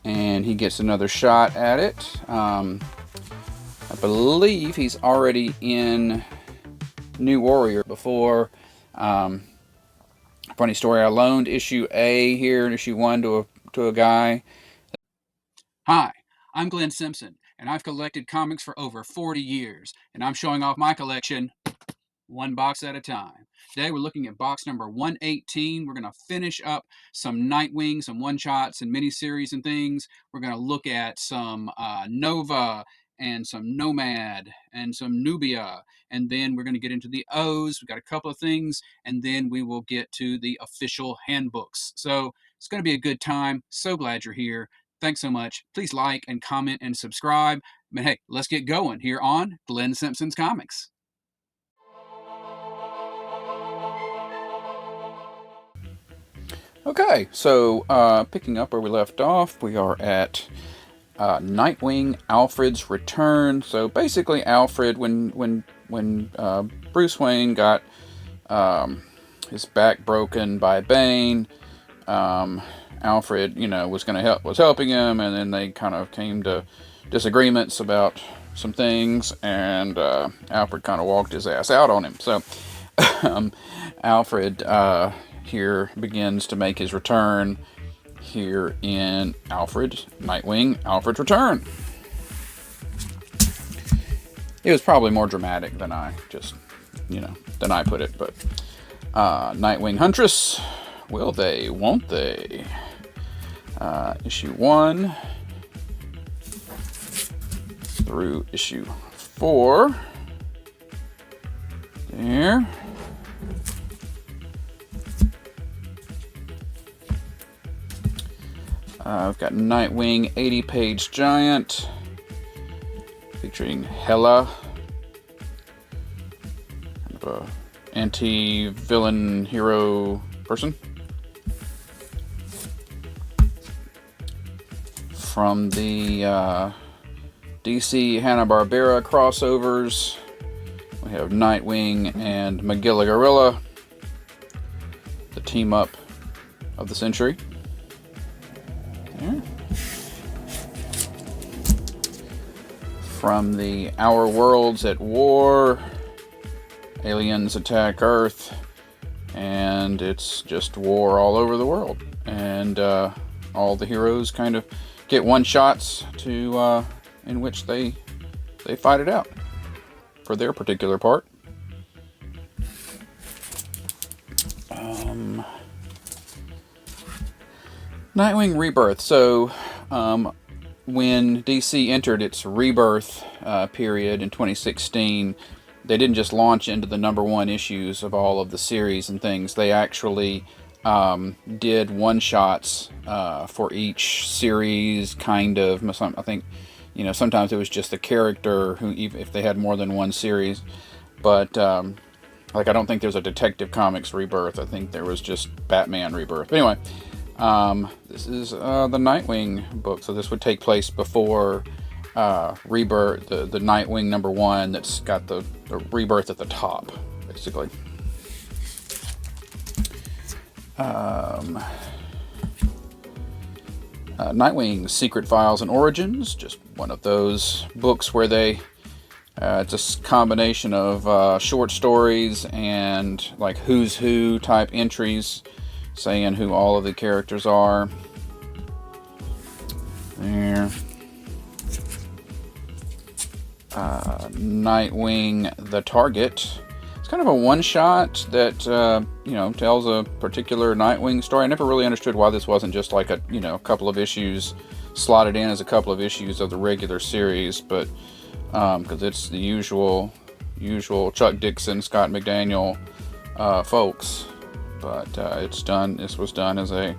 and he gets another shot at it. I believe he's already in New Warrior before. Funny story, I loaned issue A here in issue 1 to a guy. Hi, I'm Glenn Simpson, and I've collected comics for over 40 years, and I'm showing off my collection one box at a time. Today we're looking at box number 118. We're going to finish up some Nightwing, some one-shots and miniseries and things. We're going to look at some Nova and some Nomad and some Nubia, and then we're going to get into the O's. We've got a couple of things, and then we will get to the official handbooks. So it's going to be a good time. So glad you're here. Thanks so much. Please like and comment and subscribe. But hey, let's get going here on Glenn Simpson's Comics. Okay, so picking up where we left off, we are at Nightwing, Alfred's return. So basically, Alfred, when Bruce Wayne got his back broken by Bane, Alfred, was helping him, and then they kind of came to disagreements about some things, and Alfred kind of walked his ass out on him. So Alfred here begins to make his return here in Nightwing, Alfred's Return. It was probably more dramatic than I put it, but Nightwing Huntress, will they, won't they? Issue 1 through issue 4. There. I've got Nightwing 80-page giant featuring Hela, kind of a anti-villain hero person. From the DC Hanna-Barbera crossovers, we have Nightwing and Magilla Gorilla, the team up of the century. From the Our Worlds at War, aliens attack Earth, and it's just war all over the world. And all the heroes kind of get one-shots to in which they fight it out for their particular part. Nightwing Rebirth. So when DC entered its rebirth period in 2016, they didn't just launch into the #1 issues of all of the series and things. They actually did one-shots for each series, kind of. I think, sometimes it was just the character, who, even if they had more than one series. But I don't think there's a Detective Comics Rebirth. I think there was just Batman Rebirth. But anyway, this is the Nightwing book, so this would take place before Rebirth, the Nightwing #1 that's got the Rebirth at the top, basically. Nightwing Secret Files and Origins, just one of those books where they it's a combination of short stories and like who's who type entries, saying who all of the characters are. There. Nightwing The Target. It's kind of a one-shot that, tells a particular Nightwing story. I never really understood why this wasn't just like a couple of issues slotted in as a couple of issues of the regular series, but because it's the usual Chuck Dixon, Scott McDaniel folks. But this was done as a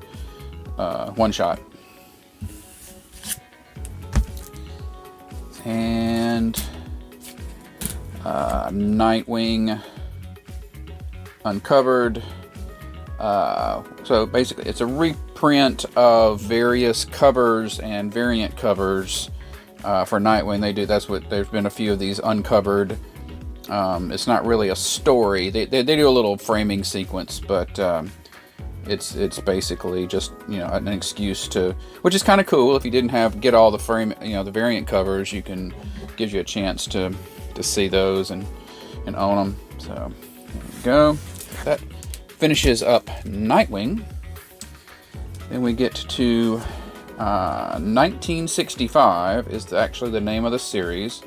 one-shot. And Nightwing Uncovered. So basically, it's a reprint of various covers and variant covers for Nightwing. There's been a few of these uncovered. It's not really a story. They do a little framing sequence, but it's basically just, you know, an excuse to, which is kind of cool. If you didn't get all the frame, you know, the variant covers, gives you a chance to see those and own them. So there you go. That finishes up Nightwing. Then we get to 1965 is actually the name of the series.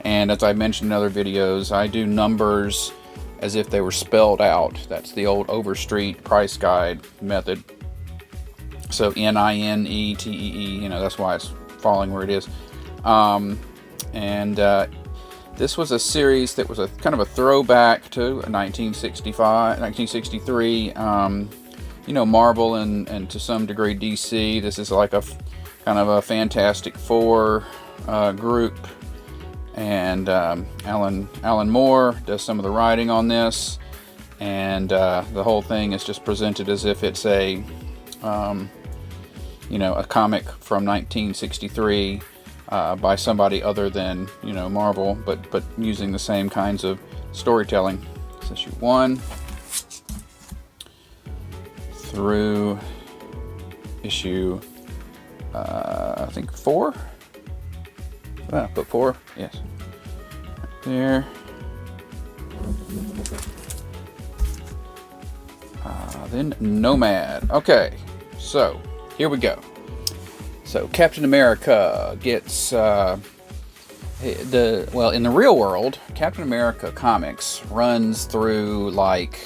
And as I mentioned in other videos, I do numbers as if they were spelled out. That's the old Overstreet price guide method. So N-I-N-E-T-E-E, you know, that's why it's falling where it is. This was a series that was a kind of a throwback to 1963. You know, Marvel and to some degree DC. This is like a kind of a Fantastic Four group. And Alan Moore does some of the writing on this, and the whole thing is just presented as if it's a, you know, a comic from 1963 by somebody other than, you know, Marvel, but using the same kinds of storytelling. It's issue 1 through issue, I think 4. Put 4, yes. Right there. Then Nomad. Okay, so here we go. So Captain America gets well, in the real world, Captain America comics runs through like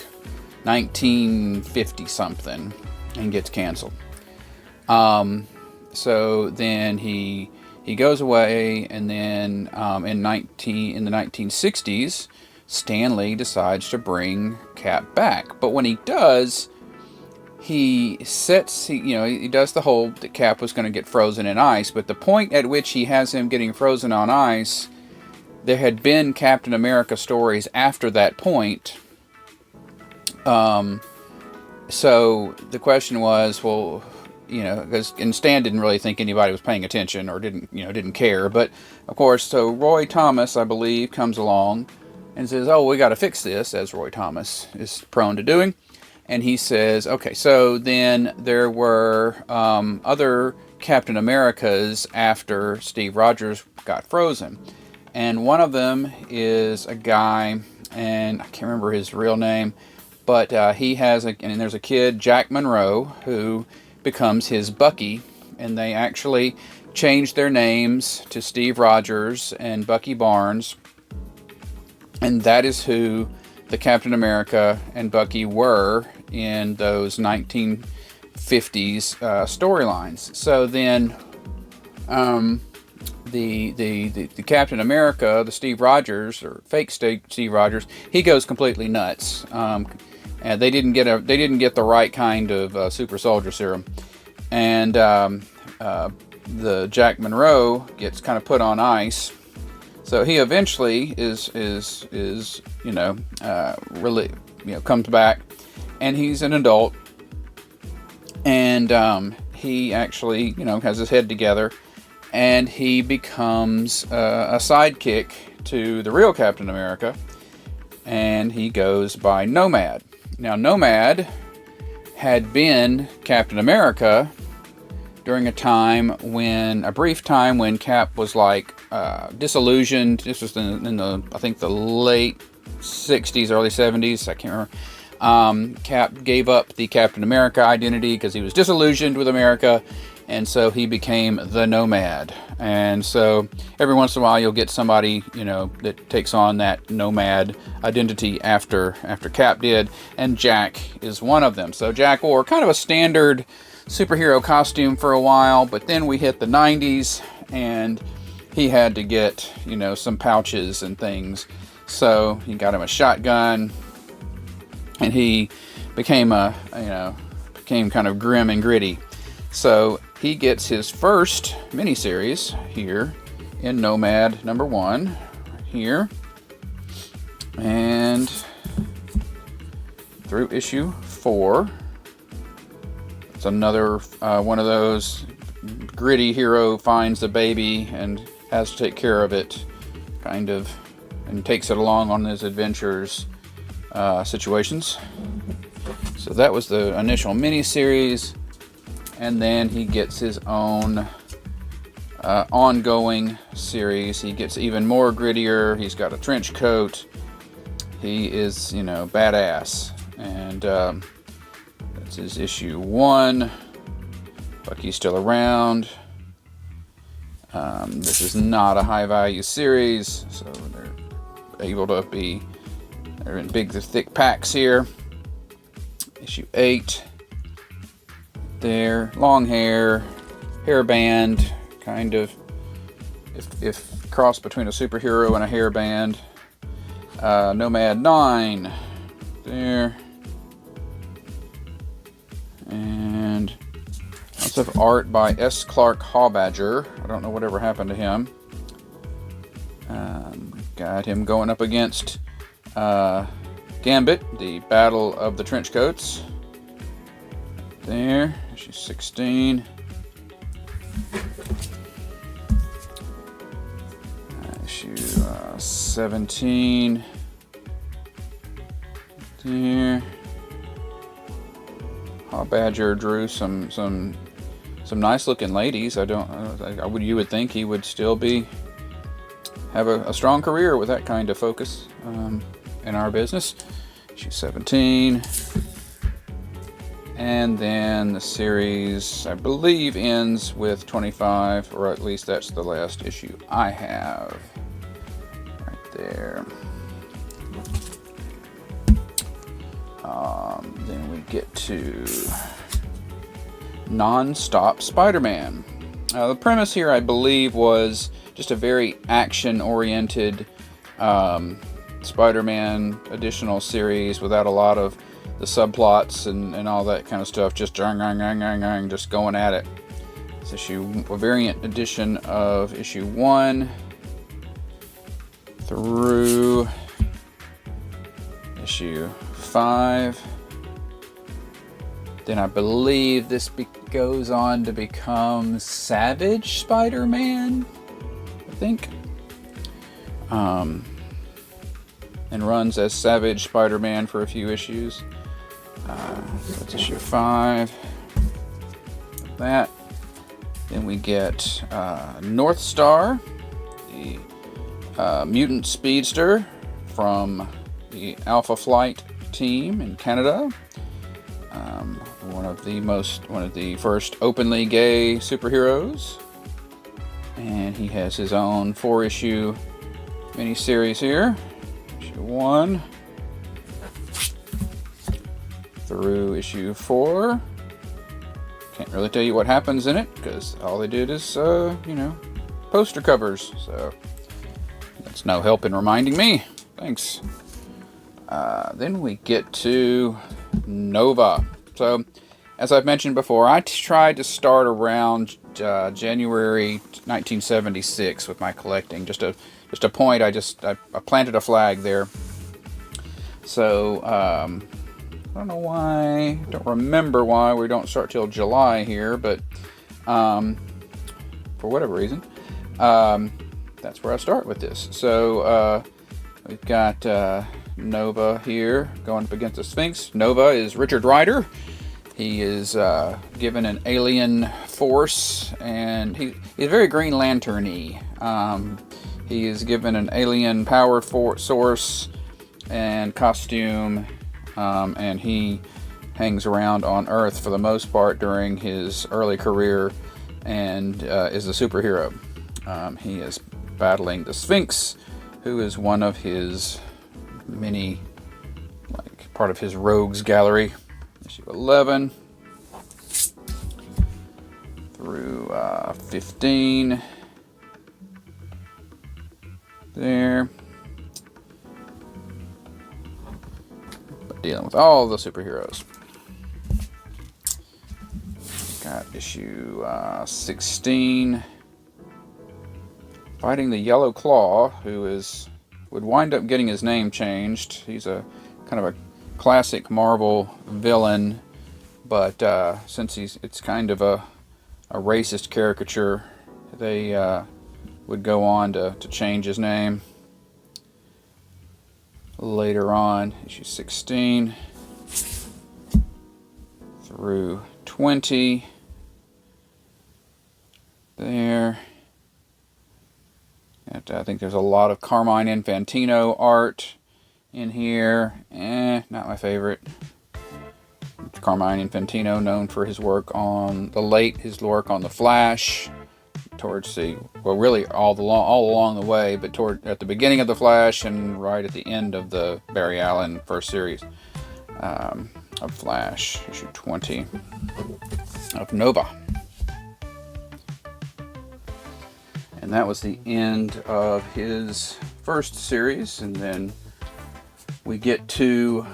1950 something and gets canceled. So then he goes away, and then in the 1960s, Stan Lee decides to bring Cap back. But when he does, he does the whole that Cap was going to get frozen in ice. But the point at which he has him getting frozen on ice, there had been Captain America stories after that point. So the question was, well, you know, and Stan didn't really think anybody was paying attention or didn't care. But of course, so Roy Thomas, I believe, comes along and says, "Oh, we got to fix this," as Roy Thomas is prone to doing. And he says, "Okay, so then there were other Captain Americas after Steve Rogers got frozen, and one of them is a guy, and I can't remember his real name, but he has and there's a kid, Jack Monroe, who becomes his Bucky, and they actually changed their names to Steve Rogers and Bucky Barnes, and that is who the Captain America and Bucky were in those 1950s storylines. So then the Captain America, the Steve Rogers, or fake Steve Rogers, he goes completely nuts. And they didn't get the right kind of super soldier serum, and the Jack Monroe gets kind of put on ice. So he eventually is really, comes back, and he's an adult, and he actually has his head together, and he becomes a sidekick to the real Captain America, and he goes by Nomad. Now, Nomad had been Captain America during a brief time when Cap was like disillusioned. This was in the I think the late 60s, early 70s. I can't remember. Cap gave up the Captain America identity because he was disillusioned with America, and so he became the Nomad. And so every once in a while you'll get somebody that takes on that Nomad identity after Cap did, and Jack is one of them. So Jack wore kind of a standard superhero costume for a while, but then we hit the 90s and he had to get some pouches and things. So he got him a shotgun, and he became kind of grim and gritty. So he gets his first miniseries here in Nomad number 1, right here, and through issue 4. It's another one of those gritty hero finds a baby and has to take care of it, kind of, and takes it along on his adventures situations. So that was the initial mini-series, and then he gets his own ongoing series. He gets even more grittier. He's got a trench coat. He is, you know, badass. And that's his issue 1. Bucky's still around. This is not a high-value series, so they're able to be, they're in big, thick packs here. Issue 8. There, long hair, hairband, kind of, if crossed between a superhero and a hairband. Nomad 9. There. And lots of art by S. Clark Hawbadger. I don't know whatever happened to him. Got him going up against Gambit, the Battle of the Trenchcoats. There, issue 16. Issue 17. There. Hawbadger drew some nice looking ladies. You would think he would still have a strong career with that kind of focus in our business. Issue 17. And then the series, I believe, ends with 25, or at least that's the last issue I have. Right there. Then we get to Non-Stop Spider-Man. The premise here, I believe, was just a very action-oriented Spider-Man additional series without a lot of the subplots and all that kind of stuff. Just just going at it. It's a variant edition of issue 1 through issue 5. Then I believe this goes on to become Savage Spider-Man, I think. And runs as Savage Spider-Man for a few issues. So that's issue 5. That. Then we get Northstar, the mutant speedster from the Alpha Flight team in Canada. One of the first openly gay superheroes, and he has his own 4-issue miniseries here. Issue 1 through issue 4. Can't really tell you what happens in it because all they did is, poster covers. So that's no help in reminding me. Thanks. Then we get to Nova. So, as I've mentioned before, I tried to start around January 1976 with my collecting. Just a point. I planted a flag there. So I don't know why. I don't remember why we don't start till July here, but for whatever reason, that's where I start with this. So we've got Nova here going up against the Sphinx. Nova is Richard Rider. He is given an alien force, and he's very Green Lantern-y. He is given an alien power source and costume, and he hangs around on Earth for the most part during his early career, and is a superhero. He is battling the Sphinx, who is one of his many, part of his rogues gallery. Issue 11 through 15. There. But dealing with all the superheroes. Got issue 16. Fighting the Yellow Claw, who would wind up getting his name changed. He's a kind of a classic Marvel villain, but since it's kind of a racist caricature, they would go on to change his name later on. Issue 16. through 20. There. I think there's a lot of Carmine Infantino art in here. Not my favorite. Carmine Infantino, known for his work on his work on the Flash, towards really all along the way, but at the beginning of the Flash and right at the end of the Barry Allen first series of Flash, issue 20 of Nova. And that was the end of his first series, and then we get to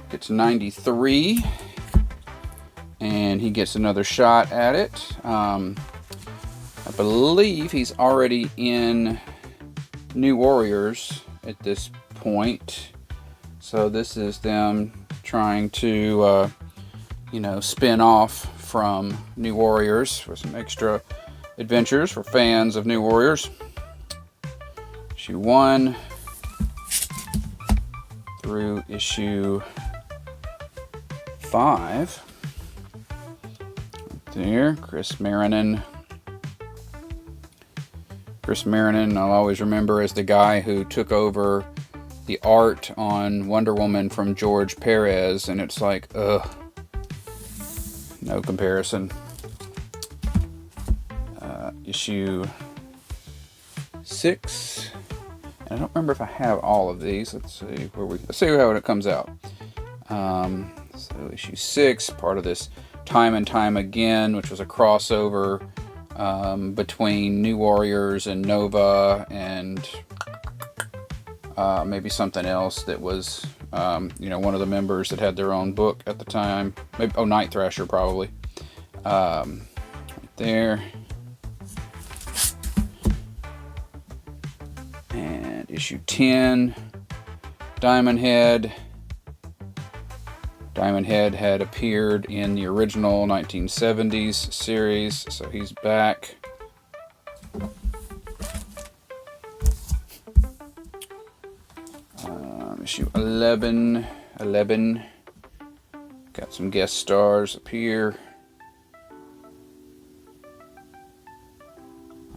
gets 93, and he gets another shot at it. I believe he's already in New Warriors at this point, so this is them trying to spin off from New Warriors with some extra adventures for fans of New Warriors. Issue 1 through issue 5. Right there, Chris Marinin. Chris Marinin, I'll always remember as the guy who took over the art on Wonder Woman from George Perez, and it's like, ugh. No comparison. Issue 6. And I don't remember if I have all of these. Let's see how it comes out. So issue 6, part of this Time and Time Again, which was a crossover between New Warriors and Nova, and maybe something else that was one of the members that had their own book at the time. Maybe, Night Thrasher, probably. Right there. And issue 10, Diamond Head. Diamond Head had appeared in the original 1970s series, so he's back. Issue 11. Got some guest stars up here.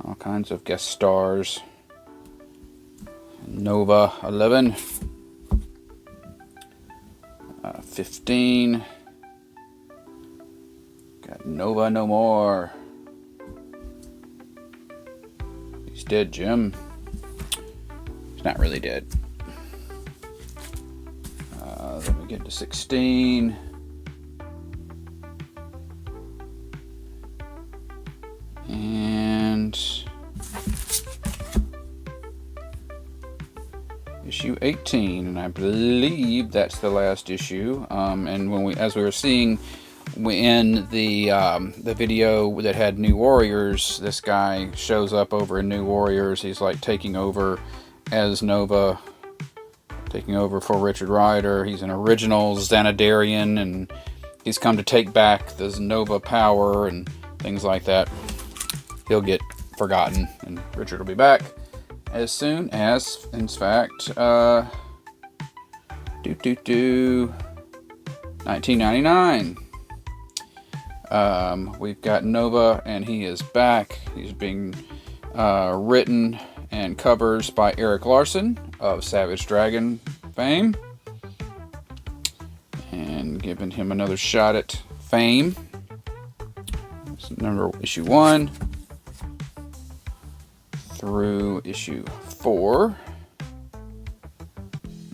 All kinds of guest stars. Nova 11. 15. Got Nova No More. He's dead, Jim. He's not really dead. Then we get to 16. And issue 18, and I believe that's the last issue. And as we were seeing in the video that had New Warriors, this guy shows up over in New Warriors. He's like taking over as Nova, taking over for Richard Rider. He's an original Xanadarian, and he's come to take back the Nova power and things like that. He'll get forgotten, and Richard will be back as soon as, in fact, 1999. We've got Nova, and he is back. He's being written and covers by Eric Larson of Savage Dragon fame, and giving him another shot at fame. Issue 1 through issue 4.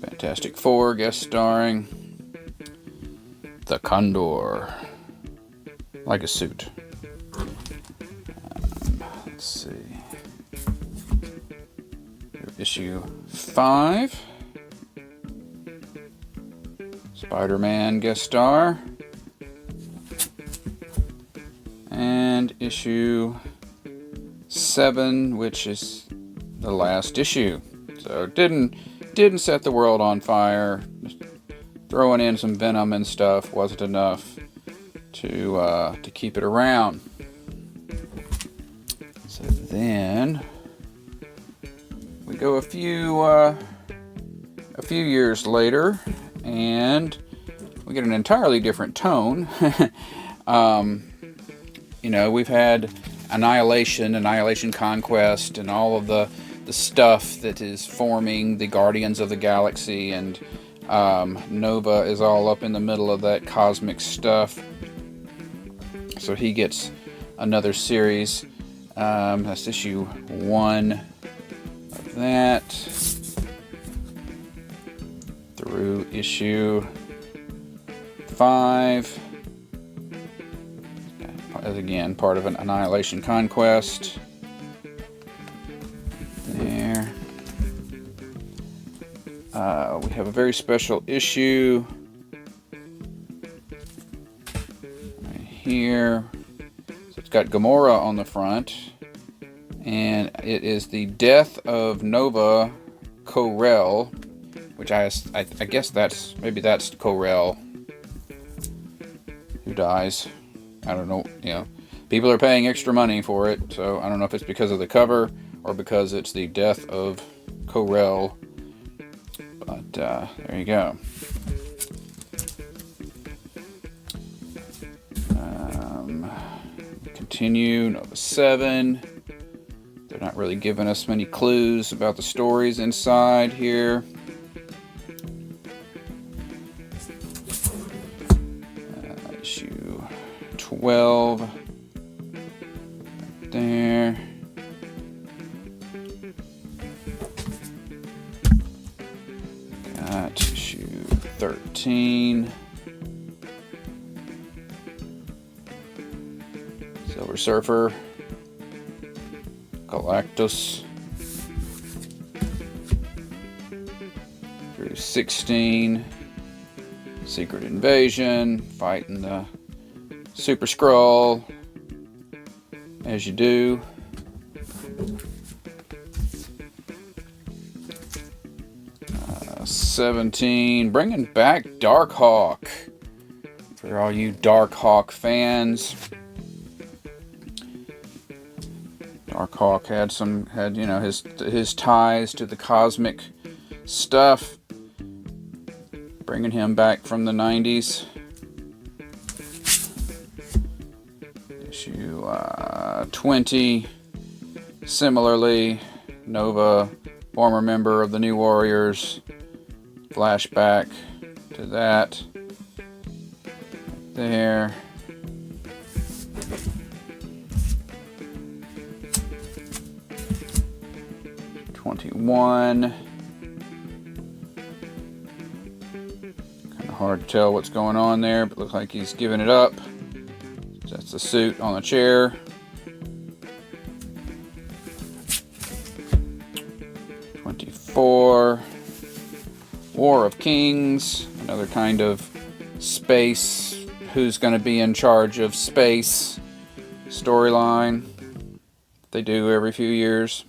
Fantastic Four guest starring the Condor, like a suit. Let's see. Issue 5. Spider-Man guest star. And issue 7, which is the last issue. So didn't set the world on fire. Just throwing in some Venom and stuff wasn't enough to keep it around. So then we go a few years later, and we get an entirely different tone. You know, we've had Annihilation Conquest, and all of the stuff that is forming the Guardians of the Galaxy, and Nova is all up in the middle of that cosmic stuff. So he gets another series. That's issue 1 of that through issue 5. As again, part of an Annihilation Conquest. There. We have a very special issue right here. So it's got Gamora on the front, and it is the death of Nova Ko-Rel, which I guess that's Ko-Rel who dies. I don't know, you know, people are paying extra money for it, so I don't know if it's because of the cover or because it's the death of Ko-Rel, but there you go. Continue, Nova 7. They're not really giving us many clues about the stories inside here. Issue 12. Right there. Got issue 13. Silver Surfer. Galactus. Through 16. Secret Invasion. Fighting the Super Skrull. As you do. Uh, 17. Bringing back Darkhawk. For all you Darkhawk fans. Darkhawk had you know, his ties to the cosmic stuff, bringing him back from the 90s. Issue 20. Similarly, Nova, former member of the New Warriors, flashback to that. There. One. Kind of hard to tell what's going on there, but looks like he's giving it up. That's the suit on the chair. 24. War of Kings, another kind of space, who's going to be in charge of space storyline they do every few years.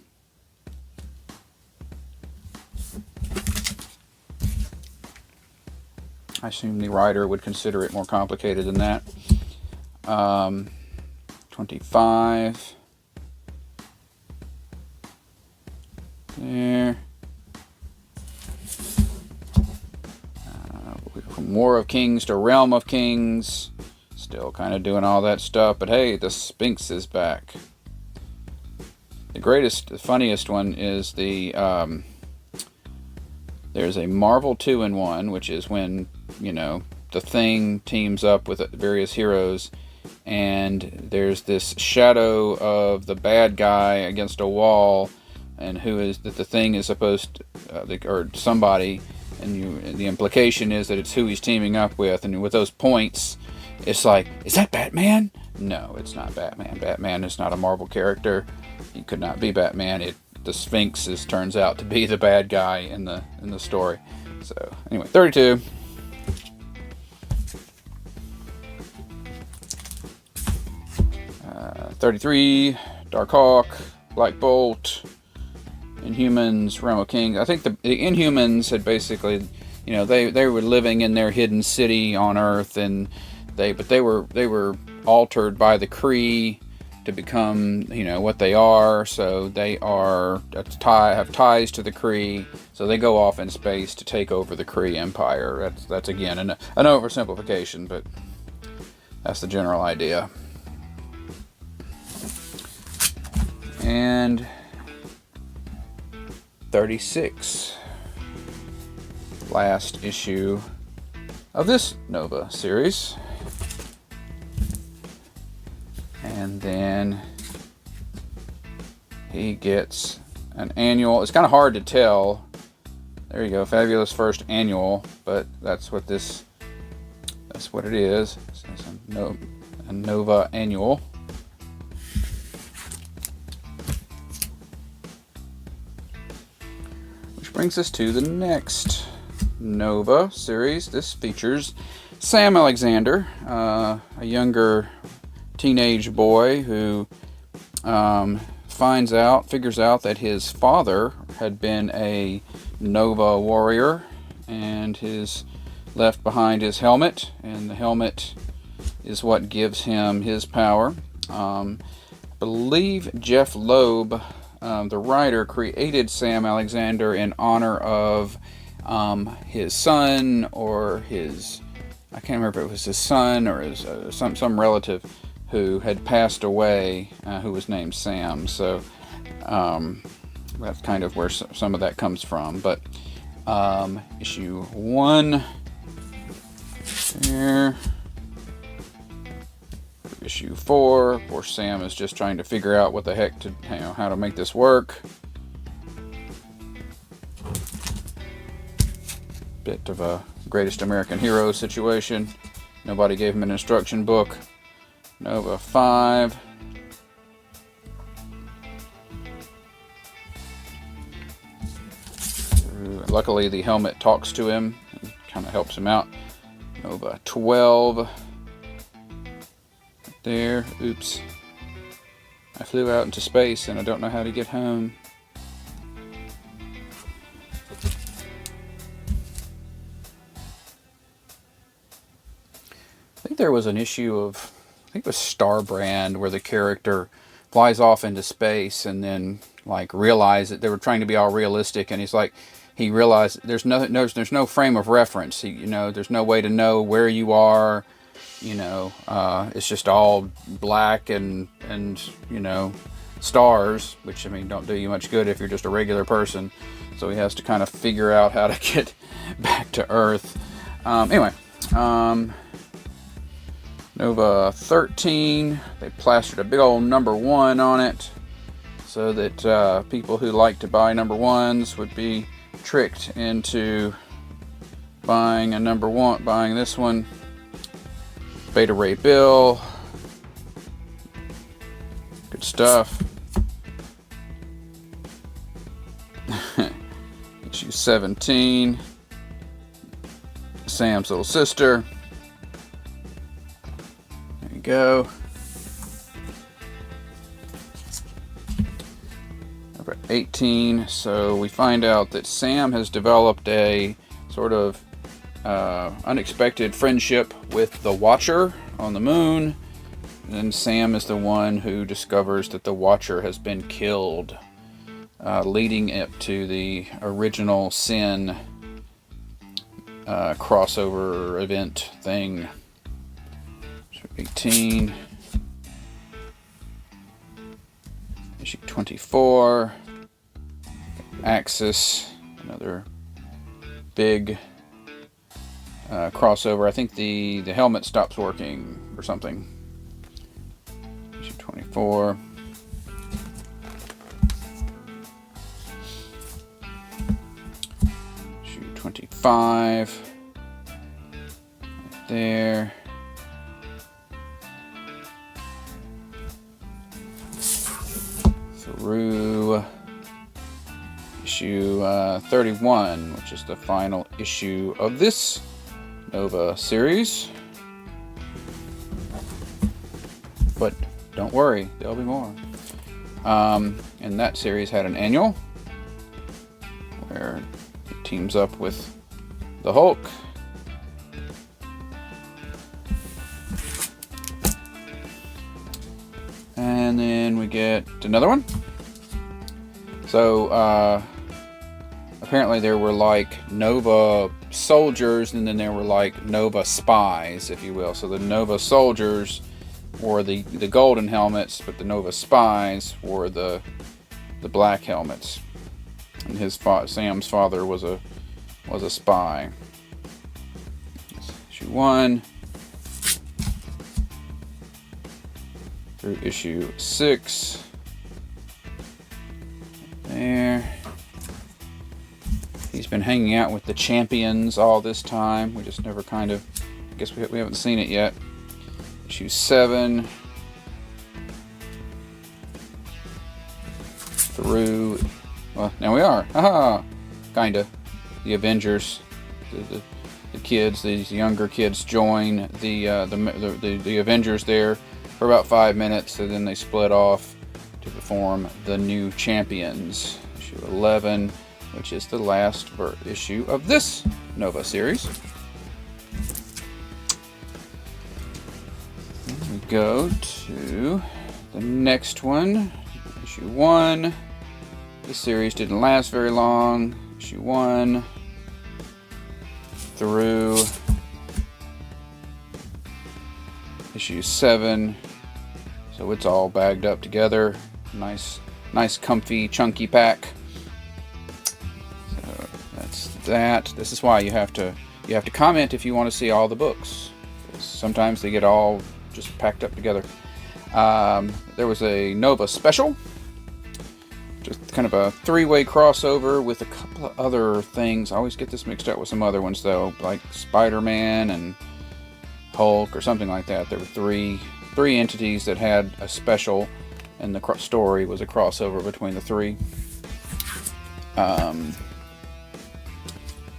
I assume the writer would consider it more complicated than that. 25. There. From War of Kings to Realm of Kings. Still kind of doing all that stuff. But hey, the Sphinx is back. The funniest one is the... there's a Marvel 2-in-1, which is when, you know, the Thing teams up with various heroes, and there's this shadow of the bad guy against a wall, and who is that the Thing is supposed to, or somebody, and the implication is that it's who he's teaming up with, and with those points, it's like, is that Batman? No, it's not Batman. Batman is not a Marvel character. He could not be Batman. The Sphinx turns out to be the bad guy in the story. So anyway, 32. 33. Darkhawk, Black Bolt, Inhumans, Realm of Kings. I think the Inhumans had basically, you know, they were living in their hidden city on Earth, and they were altered by the Kree to become, you know, what they are. So they are have ties to the Kree, so they go off in space to take over the Kree Empire. That's again an oversimplification, but that's the general idea. And 36, last issue of this Nova series. And then he gets an annual. It's kind of hard to tell. There you go, fabulous first annual, but that's what this, that's what it is. It's a Nova annual. Which brings us to the next Nova series. This features Sam Alexander, a younger teenage boy who figures out that his father had been a Nova warrior and has left behind his helmet, and the helmet is what gives him his power. I believe Jeff Loeb, the writer, created Sam Alexander in honor of his son, or his, I can't remember if it was his son or his some relative who had passed away, who was named Sam. So that's kind of where some of that comes from. But issue 1 there. Issue 4, of course, Sam is just trying to figure out what the heck to, you know, how to make this work. Bit of a Greatest American Hero situation. Nobody gave him an instruction book. Nova 5. Luckily, the helmet talks to him and kind of helps him out. Nova 12. There. Oops. I flew out into space and I don't know how to get home. I think there was an issue of, I think it was Starbrand, where the character flies off into space and then like realize that they were trying to be all realistic, and he's like, he realized there's no frame of reference. You know, there's no way to know where you are. You know, it's just all black and you know, stars, which, I mean, don't do you much good if you're just a regular person. So he has to kind of figure out how to get back to Earth. Anyway. Nova 13, they plastered a big old number 1 on it so that people who like to buy number 1s would be tricked into buying a number 1, buying this one. Beta Ray Bill, good stuff. Issue 17, Sam's little sister. Go. Number 18. So we find out that Sam has developed a sort of unexpected friendship with the Watcher on the moon. And then Sam is the one who discovers that the Watcher has been killed, leading it to the original Sin crossover event thing. 18. Issue 24. Axis, another big crossover. I think the helmet stops working or something. Issue 24. Issue 25. Right there. Through issue 31, which is the final issue of this Nova series. But don't worry, there'll be more. And that series had an annual where it teams up with the Hulk. And then we get another one. So, apparently there were like Nova soldiers, and then there were like Nova spies, if you will. So the Nova soldiers wore the golden helmets, but the Nova spies wore the black helmets. And Sam's father was a spy. Issue 1 through issue 6. There. He's been hanging out with the champions all this time. We just never kind of... I guess we haven't seen it yet. Issue 7 through... Well, now we are. Haha! Kinda. The Avengers. The kids, these younger kids join the Avengers there for about 5 minutes, and then they split off to form the new champions. Issue 11, which is the last issue of this Nova series. Then we go to the next one, issue 1. This series didn't last very long. Issue 1 through issue 7. So it's all bagged up together. Nice, comfy, chunky pack. So that's that. This is why you have to comment if you want to see all the books. Sometimes they get all just packed up together. There was a Nova special. Just kind of a 3-way crossover with a couple of other things. I always get this mixed up with some other ones though, like Spider-Man and Hulk or something like that. There were three entities that had a special, and the story was a crossover between the 3.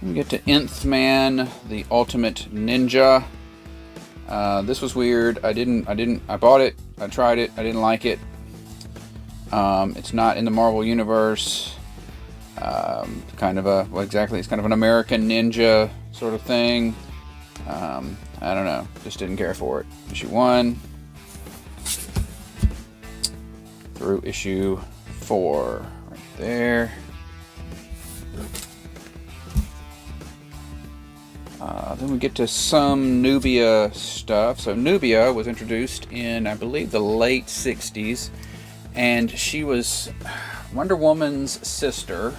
We get to Nth Man, the Ultimate Ninja. This was weird. I bought it. I tried it. I didn't like it. It's not in the Marvel Universe. It's kind of an American ninja sort of thing. I don't know. Just didn't care for it. Issue 1 through issue 4. Right there. Then we get to some Nubia stuff. So Nubia was introduced in, I believe, the late 60s. And she was Wonder Woman's sister.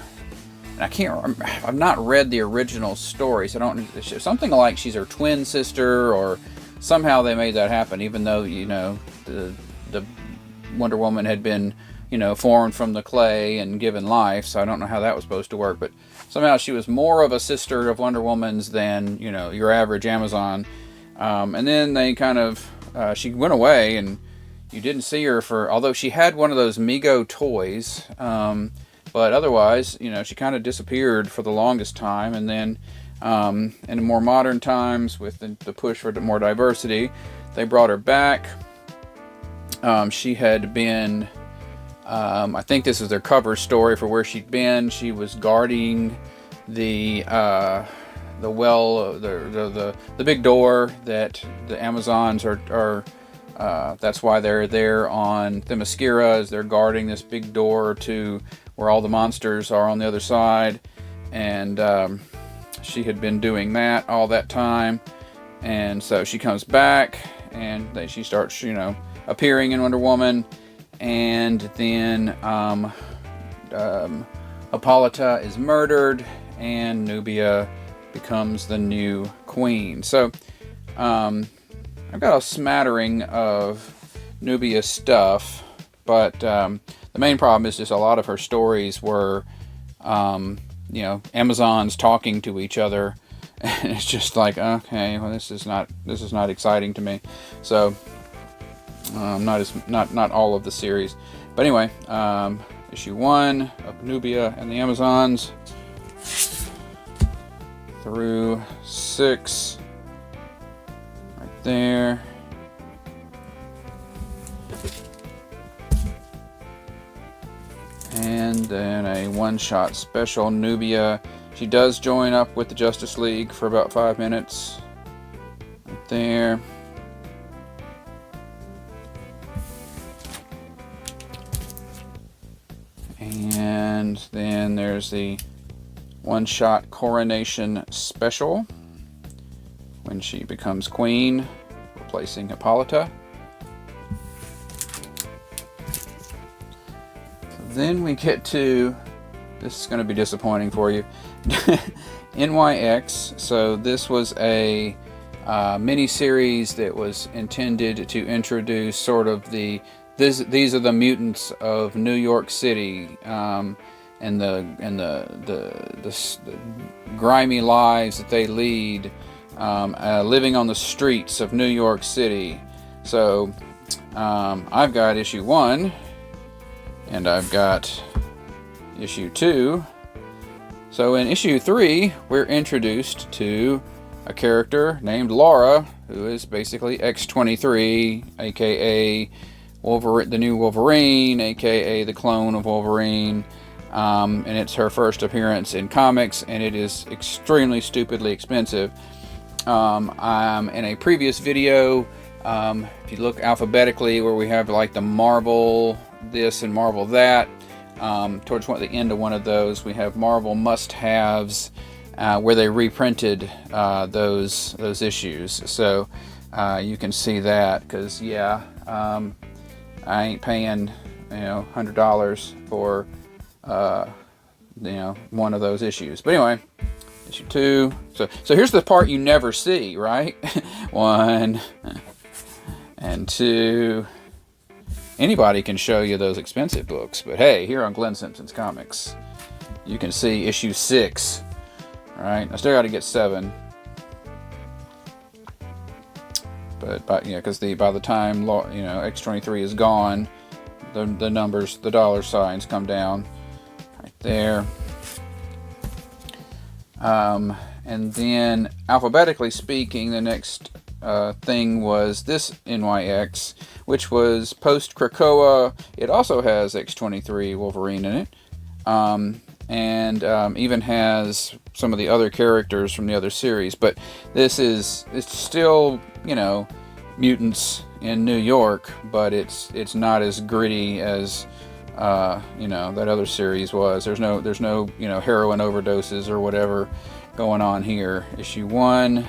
And I can't remember. I've not read the original story, so I don't. Something like she's her twin sister, or somehow they made that happen. Even though the Wonder Woman had been formed from the clay and given life, so I don't know how that was supposed to work. But somehow she was more of a sister of Wonder Woman's than your average Amazon. And then they kind of she went away and. You didn't see her although she had one of those Mego toys, but otherwise, she kind of disappeared for the longest time. And then, in more modern times, with the push for more diversity, they brought her back. She had been, I think this is their cover story for where she'd been. She was guarding the big door that the Amazons are. That's why they're there on Themyscira, as they're guarding this big door to where all the monsters are on the other side. And she had been doing that all that time. And so she comes back, and then she starts, appearing in Wonder Woman. And then Hippolyta is murdered, and Nubia becomes the new queen. So, I've got a smattering of Nubia stuff, but the main problem is just a lot of her stories were, Amazons talking to each other, and it's just like, okay, well, this is not exciting to me. So, not all of the series, but anyway, issue 1 of Nubia and the Amazons through 6. There. And then a one-shot special Nubia. She does join up with the Justice League for about 5 minutes. Right there. And then there's the one-shot coronation special when she becomes queen, replacing Hippolyta. Then we get to, this is going to be disappointing for you, NYX. So this was a mini-series that was intended to introduce sort of these are the mutants of New York City, and the grimy lives that they lead, living on the streets of New York City. So I've got issue 1, and I've got issue 2. So in issue 3, we're introduced to a character named Laura, who is basically X-23, aka Wolverine, the new Wolverine, aka the clone of Wolverine. And it's her first appearance in comics, and it is extremely stupidly expensive. In a previous video, if you look alphabetically, where we have like the Marvel this and Marvel that, towards the end of one of those, we have Marvel must-haves, where they reprinted those issues. So you can see that, because yeah, I ain't paying $100 for one of those issues. But anyway, issue 2. So here's the part you never see, right? 1 and 2. Anybody can show you those expensive books, but hey, here on Glenn Simpson's Comics, you can see issue 6. All right, I still got to get 7, but because by the time X-23 is gone, the numbers, the dollar signs come down right there. And then alphabetically speaking, the next thing was this NYX, which was post Krakoa. It also has X-23 Wolverine in it, and even has some of the other characters from the other series. But it's still mutants in New York, but it's not as gritty as that other series was. There's no heroin overdoses or whatever going on here. Issue 1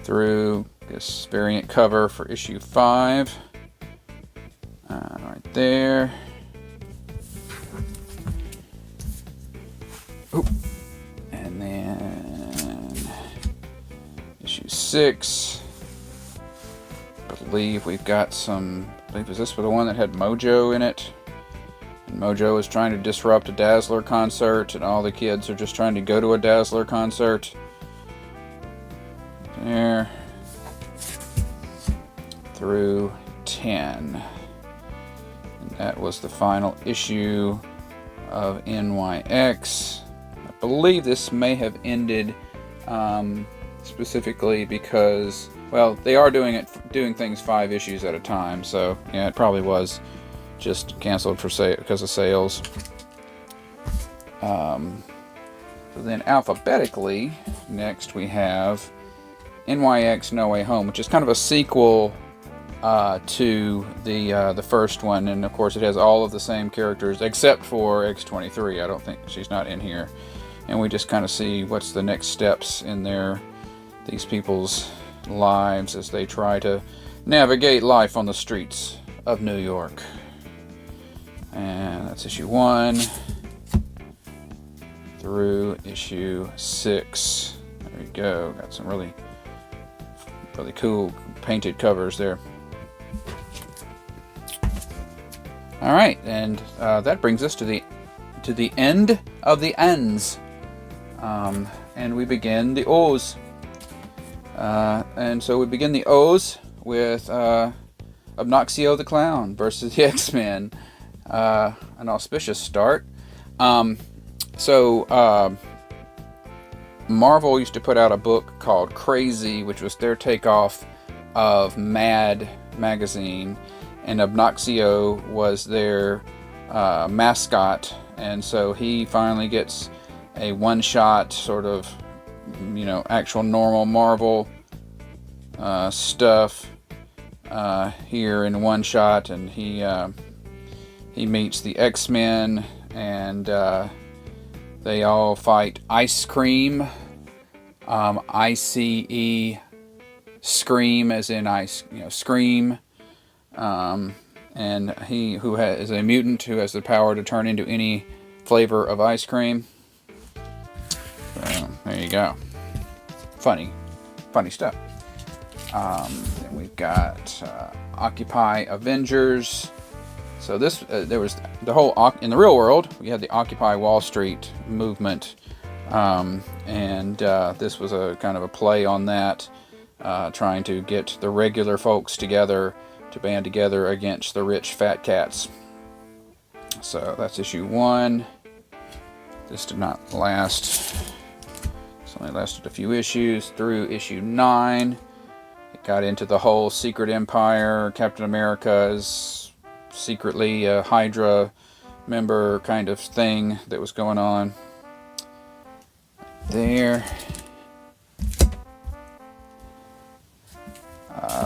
through this variant cover for issue 5, right there. Oop. And then issue 6. I believe we've got some. I believe, is this for the one that had Mojo in it? And Mojo is trying to disrupt a Dazzler concert, and all the kids are just trying to go to a Dazzler concert. There. Through 10. And that was the final issue of NYX. I believe this may have ended specifically because, well, they are doing things 5 issues at a time, so yeah, it probably was just canceled because of sales. So then alphabetically, next we have NYX No Way Home, which is kind of a sequel to the first one, and of course it has all of the same characters except for X-23. I don't think she's not in here, and we just kind of see what's the next steps in these people's lives as they try to navigate life on the streets of New York. And that's issue 1 through issue 6. There we go. Got some really cool painted covers there. All right, and that brings us to the end of the ends, and we begin the O's. And so we begin the O's with Obnoxio the Clown versus the X-Men. An auspicious start. Marvel used to put out a book called Crazy, which was their takeoff of Mad magazine, and Obnoxio was their mascot, and so he finally gets a one-shot sort of, actual normal Marvel stuff here in one shot, and he he meets the X-Men, and they all fight Ice Cream. ICE Scream, as in ice, scream. And he who is a mutant who has the power to turn into any flavor of ice cream. So there you go. Funny stuff. Then we've got Occupy Avengers. So this there was the whole in the real world we had the Occupy Wall Street movement, and this was a kind of a play on that, trying to get the regular folks together to band together against the rich fat cats. So that's issue 1. This did not last. This only lasted a few issues through issue 9. It got into the whole Secret Empire, Captain America's secretly a Hydra member kind of thing that was going on there.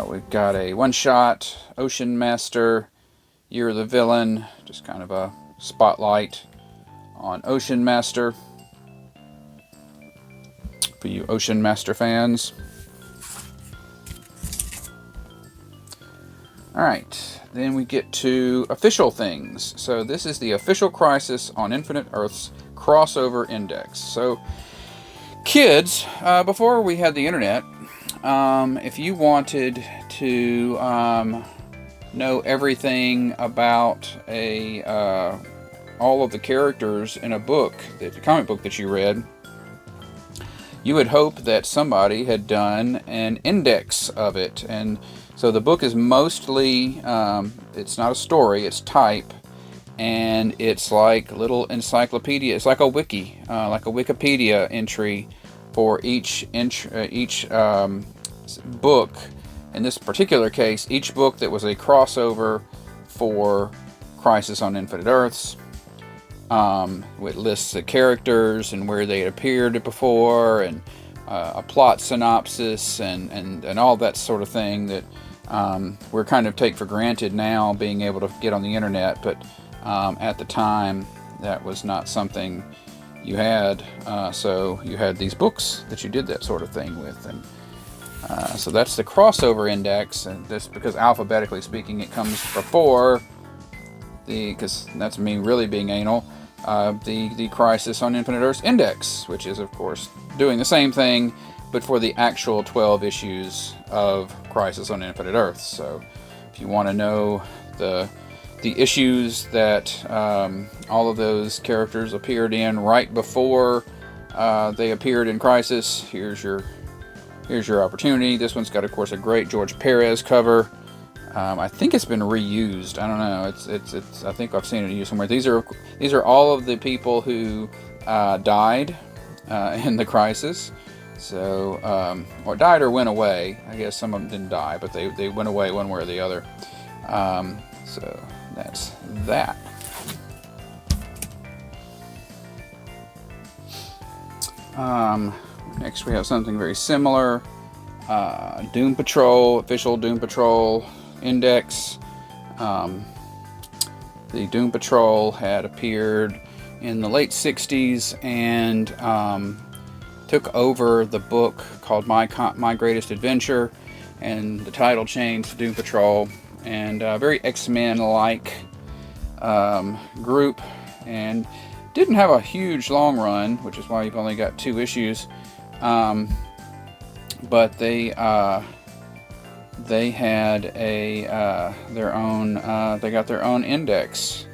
We've got a one-shot Ocean Master, Year of the Villain, just kind of a spotlight on Ocean Master for you Ocean Master fans. Alright, then we get to official things. So this is the official Crisis on Infinite Earths crossover index. So kids, before we had the internet, if you wanted to know everything about all of the characters in a book, the comic book that you read, you would hope that somebody had done an index of it. And so the book is mostly, it's not a story, it's type, and it's like little encyclopedia. It's like a wiki, like a Wikipedia entry for each book. In this particular case, each book that was a crossover for Crisis on Infinite Earths. It lists the characters and where they had appeared before, and a plot synopsis, and all that sort of thing that we're kind of take for granted now, being able to get on the internet, but at the time that was not something you had, so you had these books that you did that sort of thing with. And so that's the crossover index, and this, because alphabetically speaking it comes before because that's me really being anal, the Crisis on Infinite Earths index, which is of course doing the same thing but for the actual 12 issues of Crisis on Infinite Earths. So if you want to know the issues that all of those characters appeared in right before they appeared in Crisis, here's your opportunity. This one's got, of course, a great George Perez cover. I think it's been reused. I don't know. It's. I think I've seen it used somewhere. These are all of the people who died in the Crisis. So, or died or went away. I guess some of them didn't die, but they went away one way or the other. So that's that. Next we have something very similar. Doom Patrol, official Doom Patrol index. The Doom Patrol had appeared in the late 60s and took over the book called My Greatest Adventure, and the title changed to Doom Patrol, and a very X-Men-like group, and didn't have a huge long run, which is why you've only got 2 issues. But they had their own. They got their own index,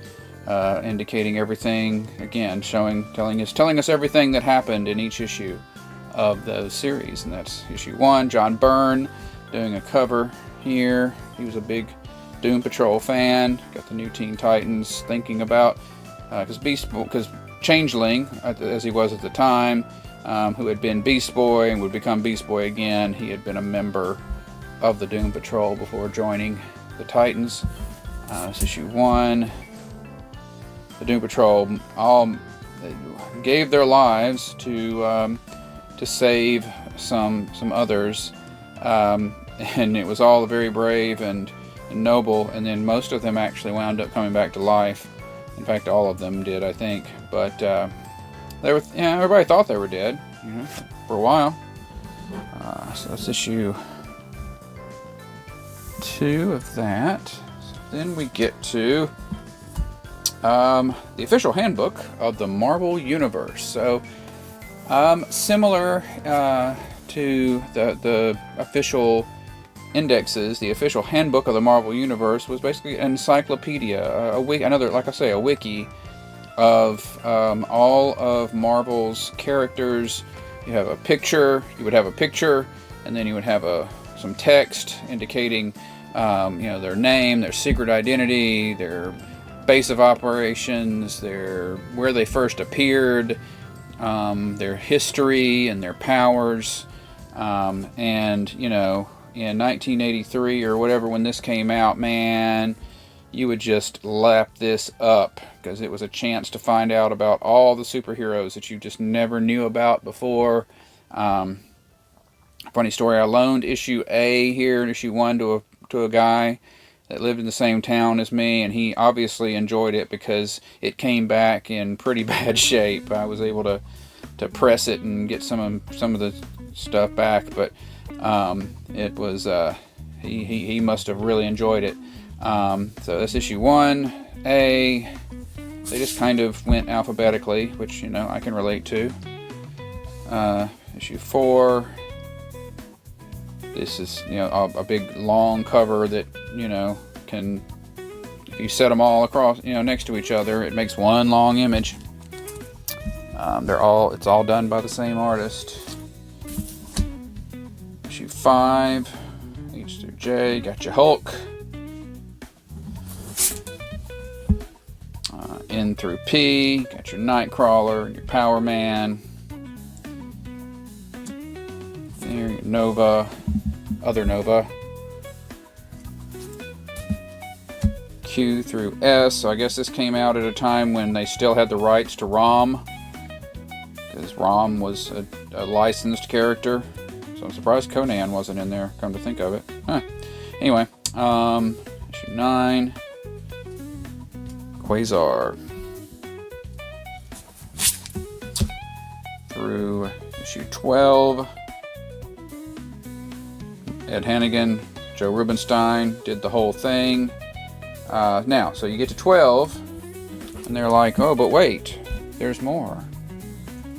indicating everything. Again, telling us everything that happened in each issue of those series, and that's issue 1. John Byrne doing a cover here. He was a big Doom Patrol fan. Got the new Teen Titans, thinking about because Changeling, as he was at the time, who had been Beast Boy and would become Beast Boy again. He had been a member of the Doom Patrol before joining the Titans. It's issue 1. The Doom Patrol all gave their lives to save some others, and it was all very brave and and noble, and then most of them actually wound up coming back to life. In fact, all of them did, I think. But they were, yeah, everybody thought they were dead, you know, for a while. So that's issue 2 of that. So then we get to the official handbook of the Marvel Universe. So similar to the official indexes, the official handbook of the Marvel Universe was basically an encyclopedia, like I say, a wiki of all of Marvel's characters. You have a picture. You would have a picture, and then you would have some text indicating, their name, their secret identity, their base of operations, where they first appeared, their history and their powers, and in 1983 or whatever, when this came out, man, you would just lap this up, because it was a chance to find out about all the superheroes that you just never knew about before. Funny story, I loaned issue A here, issue 1, to a guy that lived in the same town as me, and he obviously enjoyed it because it came back in pretty bad shape. I was able to press it and get some of the stuff back, but it was he must have really enjoyed it. So that's issue 1A. They just kind of went alphabetically, which I can relate to. Issue 4. This is a big long cover that can, if you set them all across next to each other, it makes one long image. It's all done by the same artist. Issue 5, H through J, got your Hulk. N through P, got your Nightcrawler and your Power Man. There, your Nova, other Nova. Q through S, so I guess this came out at a time when they still had the rights to Rom, because Rom was a licensed character. So I'm surprised Conan wasn't in there, come to think of it. Huh. Anyway, issue 9, Quasar. Through issue 12, Ed Hannigan, Joe Rubinstein did the whole thing. Now, so you get to 12, and they're like, oh, but wait, there's more.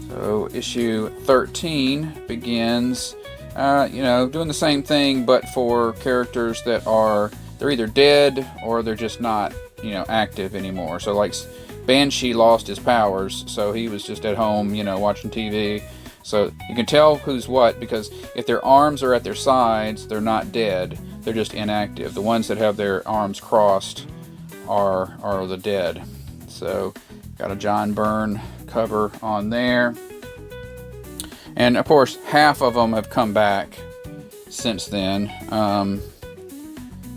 So issue 13 begins, doing the same thing, but for characters that they're either dead or they're just not, active anymore. So like Banshee lost his powers, so he was just at home, watching TV. So you can tell who's what, because if their arms are at their sides, they're not dead. They're just inactive. The ones that have their arms crossed are the dead. So got a John Byrne cover on there. And of course, half of them have come back since then.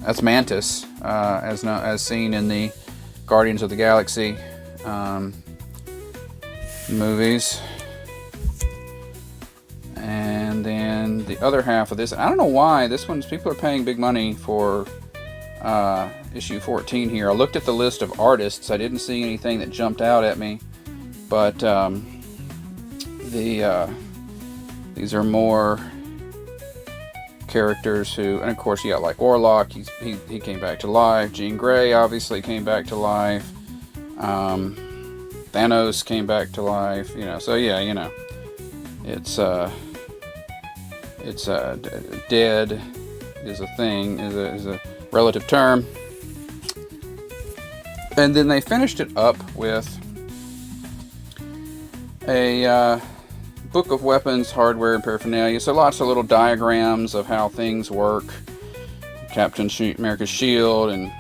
That's Mantis, as seen in the Guardians of the Galaxy movies. And then the other half of this, I don't know why, people are paying big money for issue 14 here. I looked at the list of artists. I didn't see anything that jumped out at me. But these are more characters who, and of course you got like Warlock, he came back to life. Jean Grey obviously came back to life. Thanos came back to life. So yeah, it's dead is a thing, is a relative term. And then they finished it up with a book of weapons, hardware, and paraphernalia. So lots of little diagrams of how things work. Captain America's shield and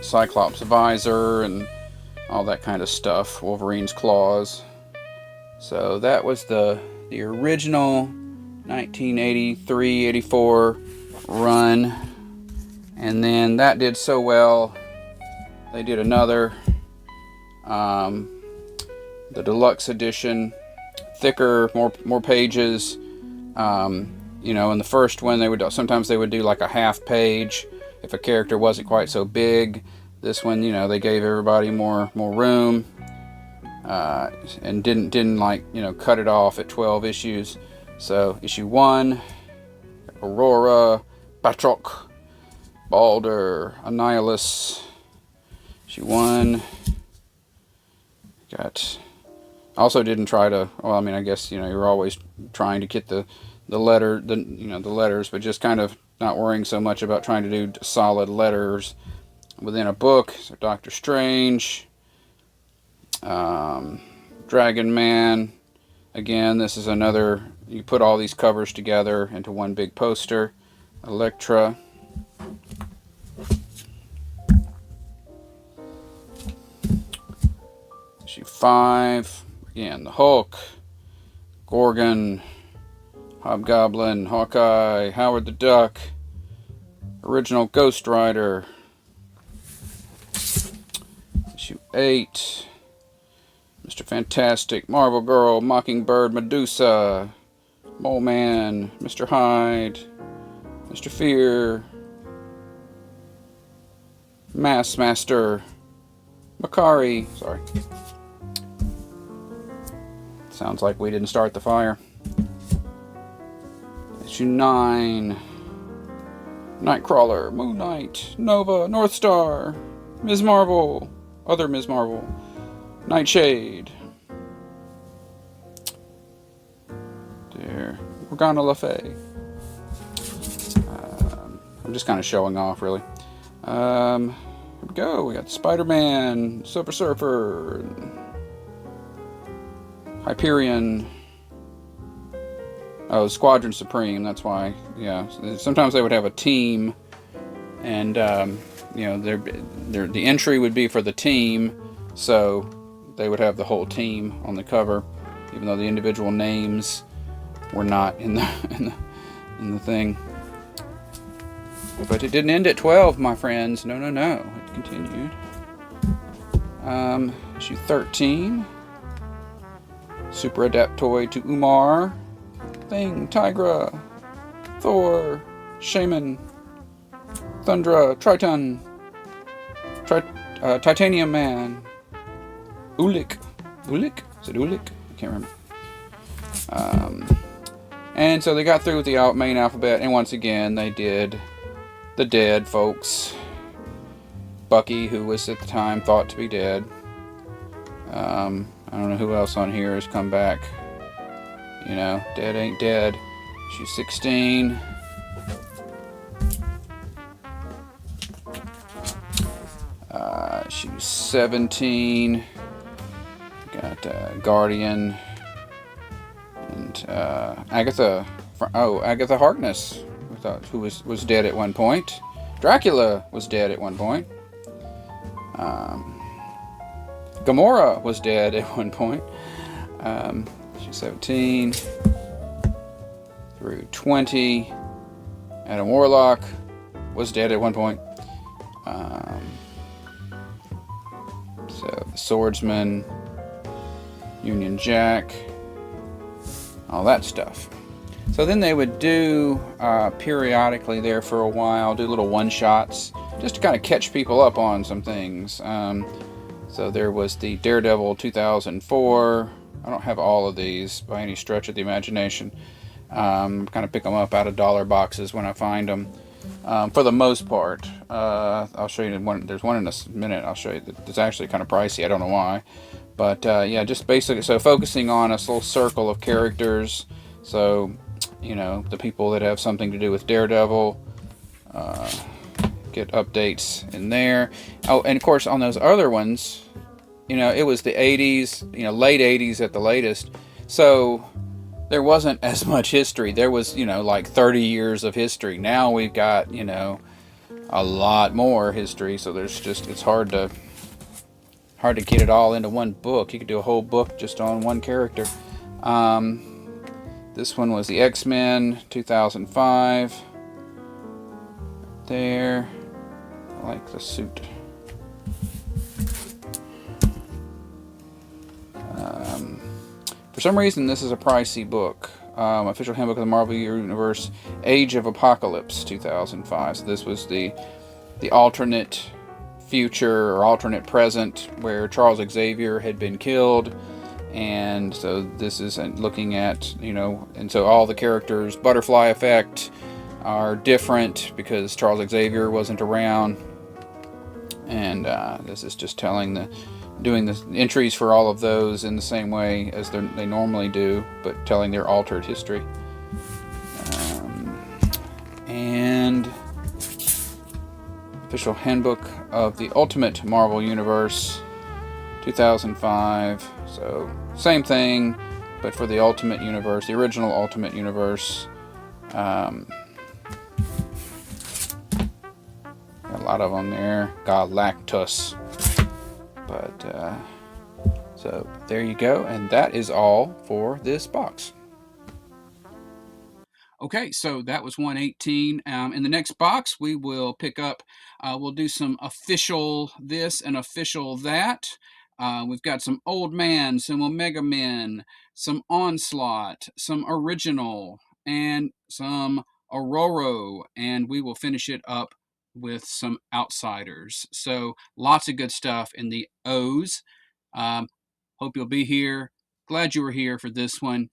Cyclops' visor and all that kind of stuff. Wolverine's claws. So that was the original 1983-84 run. And then that did so well, they did another, the deluxe edition, thicker, more pages. In the first one, sometimes they would do like a half page if a character wasn't quite so big. This one, you know, they gave everybody more room, and didn't like, you know, cut it off at 12 issues. So issue 1, Aurora, Batroc, Balder, Annihilus. Issue 1. Got. Also didn't try to. Well, I mean, I guess, you know, you're always trying to get the letters, but just kind of not worrying so much about trying to do solid letters within a book. So Doctor Strange, Dragon Man. Again, this is another. You put all these covers together into one big poster. Elektra. Issue 5. Again, the Hulk, Gorgon, Hobgoblin, Hawkeye, Howard the Duck, original Ghost Rider. Issue 8. Mr. Fantastic, Marvel Girl, Mockingbird, Medusa, Mole Man, Mr. Hyde, Mr. Fear, Mass Master, Makari. Sorry. Sounds like we didn't start the fire. Issue 9. Nightcrawler, Moon Knight, Nova, Northstar, Ms. Marvel, other Ms. Marvel, Nightshade. There. Morgana Le Fay. I'm just kind of showing off, really. Here we go. We got Spider-Man, Silver Surfer, Hyperion. Oh, Squadron Supreme. That's why. Yeah. Sometimes they would have a team, and you know, the entry would be for the team, so they would have the whole team on the cover, even though the individual names were not in the thing. But it didn't end at 12, my friends. No. It continued. Issue 13. Super Adaptoid to Umar. Thing, Tigra, Thor, Shaman, Thundra, Triton, Titanium Man, Ulik. Is it Ulik? I can't remember. And so they got through with the main alphabet, and once again they did the dead folks. Bucky, who was at the time thought to be dead. I don't know who else on here has come back. You know, dead ain't dead. Issue 16. Issue 17. Got Guardian and Agatha. Agatha Harkness, who was dead at one point. Dracula was dead at one point. Gamora was dead at one point. Issue 17 through 20. Adam Warlock was dead at one point. So the Swordsman, Union Jack, all that stuff. So then they would do periodically there for a while, do little one-shots just to kind of catch people up on some things. So there was the Daredevil 2004. I don't have all of these by any stretch of the imagination. Kind of pick them up out of dollar boxes when I find them. For the most part, I'll show you one. There's one in a minute. I'll show you. It's actually kind of pricey. I don't know why, but yeah, just basically so focusing on a little circle of characters. So, you know, the people that have something to do with Daredevil, get updates in there. Oh, and of course on those other ones, you know, it was the 80s, you know, late 80s at the latest. So there wasn't as much history. There was, you know, like 30 years of history. Now we've got, you know, a lot more history. So there's just, it's hard to get it all into one book. You could do a whole book just on one character. This one was the X-Men 2005. There. I like the suit. For some reason, this is a pricey book. Official Handbook of the Marvel Universe, Age of Apocalypse, 2005. So this was the the alternate future or alternate present where Charles Xavier had been killed. And so this is looking at, and so all the characters, Butterfly Effect, are different because Charles Xavier wasn't around. And this is just doing the entries for all of those in the same way as they normally do, but telling their altered history. And official handbook of the Ultimate Marvel Universe, 2005. So same thing, but for the Ultimate Universe, the original Ultimate Universe. A lot of them there. Galactus. But so there you go, and that is all for this box. Okay, so that was 118. In the next box, we will pick up, we'll do some official this and official that. We've got some Old Man, some Omega Men, some Onslaught, some Original, and some Aurora, and we will finish it up with some Outsiders. So lots of good stuff in the O's. Hope you'll be here. Glad you were here for this one.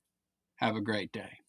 Have a great day.